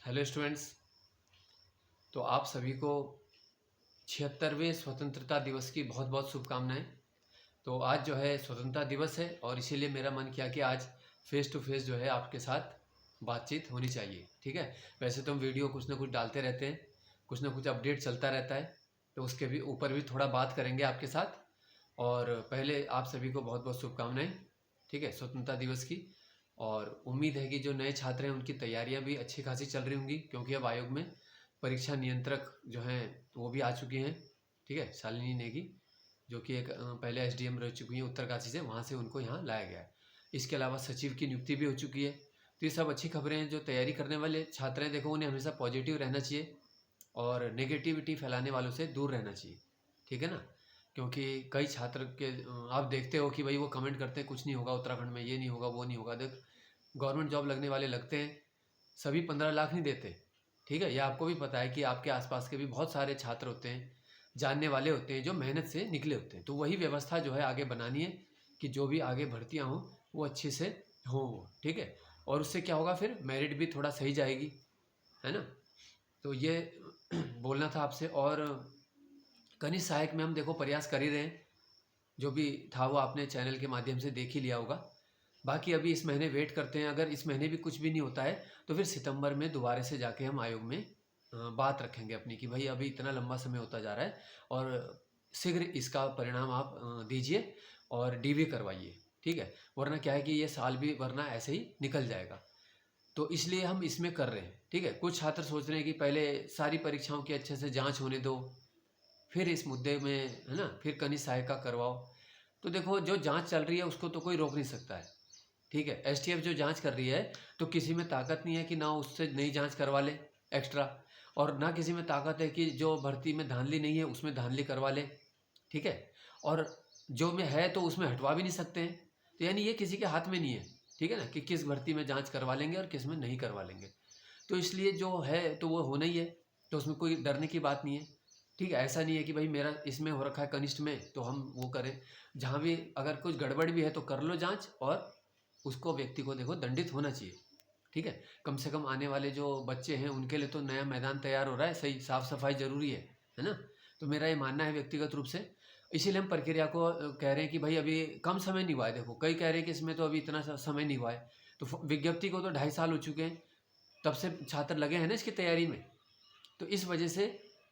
Hello students. तो आप सभी को 76वें स्वतंत्रता दिवस की बहुत बहुत शुभकामनाएं। तो आज जो है स्वतंत्रता दिवस है और इसीलिए मेरा मन किया कि आज फेस टू फेस जो है आपके साथ बातचीत होनी चाहिए। ठीक है, वैसे तो हम वीडियो कुछ ना कुछ डालते रहते हैं, कुछ ना कुछ अपडेट चलता रहता है, तो उसके भी ऊपर भी थोड़ा बात करेंगे आपके साथ। और पहले आप सभी को बहुत बहुत शुभकामनाएं, ठीक है, स्वतंत्रता दिवस की। और उम्मीद है कि जो नए छात्र हैं उनकी तैयारियां भी अच्छी खासी चल रही होंगी, क्योंकि अब आयोग में परीक्षा नियंत्रक जो हैं वो भी आ चुकी हैं। ठीक है, शालिनी नेगी, जो कि एक पहले एसडीएम रह चुकी हैं उत्तरकाशी से, वहाँ से उनको यहाँ लाया गया है। इसके अलावा सचिव की नियुक्ति भी हो चुकी है। तो ये सब अच्छी खबरें हैं। जो तैयारी करने वाले छात्र हैं, देखो, उन्हें हमेशा पॉजिटिव रहना चाहिए और नेगेटिविटी फैलाने वालों से दूर रहना चाहिए। ठीक है ना, क्योंकि कई छात्र के आप देखते हो कि भाई वो कमेंट करते हैं कुछ नहीं होगा उत्तराखंड में, ये नहीं होगा, वो नहीं होगा। देख, गवर्नमेंट जॉब लगने वाले लगते हैं, सभी 15 लाख नहीं देते। ठीक है, यह आपको भी पता है कि आपके आसपास के भी बहुत सारे छात्र होते हैं, जानने वाले होते हैं, जो मेहनत से निकले होते हैं। तो वही व्यवस्था जो है आगे बनानी है कि जो भी आगे भर्तियाँ हों वो अच्छे से हों। ठीक है, और उससे क्या होगा, फिर मेरिट भी थोड़ा सही जाएगी, है ना। तो ये बोलना था आपसे। और कनिष्ठ सहायक में हम देखो प्रयास कर ही रहे हैं, जो भी था वो आपने चैनल के माध्यम से देख ही लिया होगा। बाकी अभी इस महीने वेट करते हैं, अगर इस महीने भी कुछ भी नहीं होता है तो फिर सितंबर में दोबारा से जाके हम आयोग में बात रखेंगे अपनी कि भाई अभी इतना लंबा समय होता जा रहा है और शीघ्र इसका परिणाम आप दीजिए और डीवी करवाइए। ठीक है, वरना क्या है कि ये साल भी वरना ऐसे ही निकल जाएगा। तो इसलिए हम इसमें कर रहे हैं। ठीक है, कुछ छात्र सोच रहे हैं कि पहले सारी परीक्षाओं की अच्छे से जांच होने दो, फिर इस मुद्दे में, है ना, फिर कनिष्ठ सहायक का करवाओ। तो देखो, जो जांच चल रही है उसको तो कोई रोक नहीं सकता है। ठीक है, एसटीएफ जो जांच कर रही है, तो किसी में ताकत नहीं है कि ना उससे नई जांच करवा ले एक्स्ट्रा, और ना किसी में ताकत है कि जो भर्ती में धांधली नहीं है उसमें धांधली करवा ले। ठीक है, और जो में है तो उसमें हटवा भी नहीं सकते हैं। तो यानी ये किसी के हाथ में नहीं है, ठीक है ना, कि किस भर्ती में जांच करवा लेंगे और किस में नहीं करवा लेंगे। तो इसलिए जो है तो वो होना ही है, तो उसमें कोई डरने की बात नहीं है। ठीक है, ऐसा नहीं है कि भाई मेरा इसमें हो रखा है कनिष्ठ में तो हम वो करें। जहाँ भी अगर कुछ गड़बड़ भी है तो कर लो जांच, और उसको व्यक्ति को देखो दंडित होना चाहिए। ठीक है, कम से कम आने वाले जो बच्चे हैं उनके लिए तो नया मैदान तैयार हो रहा है, सही साफ सफाई जरूरी है ना। तो मेरा ये मानना है व्यक्तिगत रूप से। इसीलिए हम प्रक्रिया को कह रहे हैं कि भाई अभी कम समय नहीं हुआ है। देखो, कई कह रहे हैं कि इसमें तो अभी इतना समय नहीं हुआ है, तो विज्ञप्ति को तो 2.5 साल हो चुके हैं, तब से छात्र लगे हैं ना इसकी तैयारी में। तो इस वजह से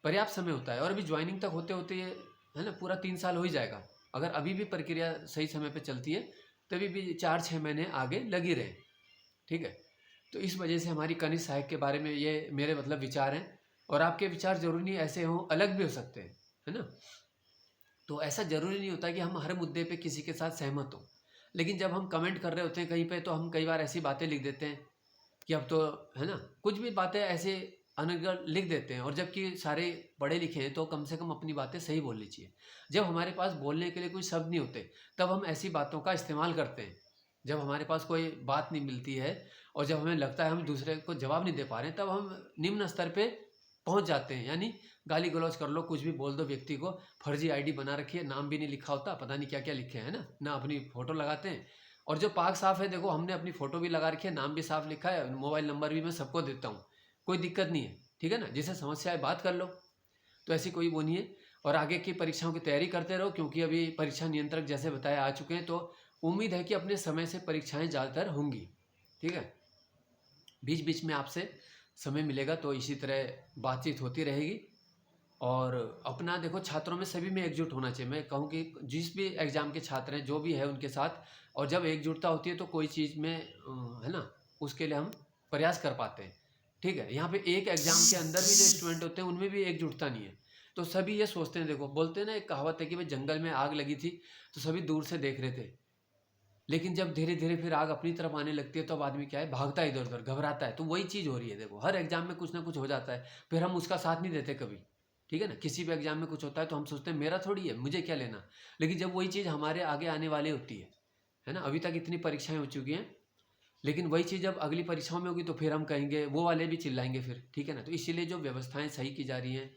पर्याप्त समय होता है, और अभी ज्वाइनिंग तक होते होते ये, है ना, पूरा 3 साल हो ही जाएगा। अगर अभी भी प्रक्रिया सही समय पे चलती है तभी भी 4-6 महीने आगे लगी रहे। ठीक है, तो इस वजह से हमारी कनिष्ठ सहायक के बारे में ये मेरे मतलब विचार हैं। और आपके विचार जरूरी नहीं ऐसे हों, अलग भी हो सकते हैं, है ना। तो ऐसा जरूरी नहीं होता कि हम हर मुद्दे पे किसी के साथ सहमत हों। लेकिन जब हम कमेंट कर रहे होते हैं कहीं पे, तो हम कई बार ऐसी बातें लिख देते हैं कि अब तो, है ना, कुछ भी बातें ऐसे अनर्गल लिख देते हैं, और जबकि सारे पढ़े लिखे हैं तो कम से कम अपनी बातें सही बोलनी चाहिए। जब हमारे पास बोलने के लिए कोई शब्द नहीं होते तब हम ऐसी बातों का इस्तेमाल करते हैं। जब हमारे पास कोई बात नहीं मिलती है और जब हमें लगता है हम दूसरे को जवाब नहीं दे पा रहे हैं, तब हम निम्न स्तर पे पहुंच जाते हैं। यानी गाली गलौज कर लो, कुछ भी बोल दो व्यक्ति को। फर्जी आईडी बना रखी है, नाम भी नहीं लिखा होता, पता नहीं क्या क्या लिखे है ना अपनी फोटो लगाते हैं। और जो पाक साफ है, देखो, हमने अपनी फोटो भी लगा रखी है, नाम भी साफ लिखा है, मोबाइल नंबर भी मैं सबको देता हूँ, कोई दिक्कत नहीं है। ठीक है ना, जिसे समस्या है बात कर लो। तो ऐसी कोई वो नहीं है। और आगे की परीक्षाओं की तैयारी करते रहो, क्योंकि अभी परीक्षा नियंत्रक जैसे बताया आ चुके हैं, तो उम्मीद है कि अपने समय से परीक्षाएं ज़्यादातर होंगी। ठीक है, बीच बीच में आपसे समय मिलेगा तो इसी तरह बातचीत होती रहेगी। और अपना देखो, छात्रों में सभी में एकजुट होना चाहिए। मैं कहूँ कि जिस भी एग्ज़ाम के छात्र हैं, जो भी है उनके साथ, और जब एकजुटता होती है तो कोई चीज़ में, है ना, उसके लिए हम प्रयास कर पाते हैं। ठीक है, यहाँ पे एक एग्ज़ाम के अंदर भी जो स्टूडेंट होते हैं उनमें भी एकजुटता नहीं है, तो सभी ये सोचते हैं। देखो, बोलते हैं ना, एक कहावत है कि भाई जंगल में आग लगी थी तो सभी दूर से देख रहे थे, लेकिन जब धीरे धीरे फिर आग अपनी तरफ आने लगती है तो अब आदमी क्या है, भागता है इधर उधर, घबराता है। तो वही चीज़ हो रही है। देखो, हर एग्जाम में कुछ ना कुछ हो जाता है, फिर हम उसका साथ नहीं देते कभी। ठीक है ना, किसी भी एग्जाम में कुछ होता है तो हम सोचते हैं मेरा थोड़ी है, मुझे क्या लेना। लेकिन जब वही चीज़ हमारे आगे आने वाली होती है ना, अभी तक इतनी परीक्षाएं हो चुकी हैं, लेकिन वही चीज़ जब अगली परीक्षाओं में होगी तो फिर हम कहेंगे, वो वाले भी चिल्लाएंगे फिर। ठीक है ना, तो इसीलिए जो व्यवस्थाएं सही की जा रही हैं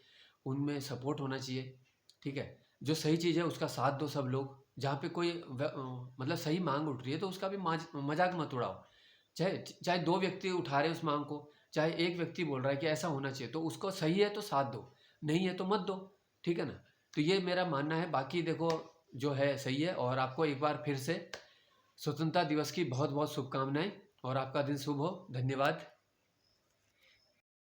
उनमें सपोर्ट होना चाहिए। ठीक है, जो सही चीज़ है उसका साथ दो सब लोग। जहाँ पे कोई मतलब सही मांग उठ रही है तो उसका भी मजाक मत उड़ाओ। चाहे चाहे 2 व्यक्ति उठा रहे हैं उस मांग को, चाहे एक व्यक्ति बोल रहा है कि ऐसा होना चाहिए, तो उसको सही है तो साथ दो, नहीं है तो मत दो, ठीक है ना। तो ये मेरा मानना है। बाकी देखो जो है सही है। और आपको एक बार फिर से स्वतंत्रता दिवस की बहुत बहुत शुभकामनाएं और आपका दिन शुभ हो। धन्यवाद।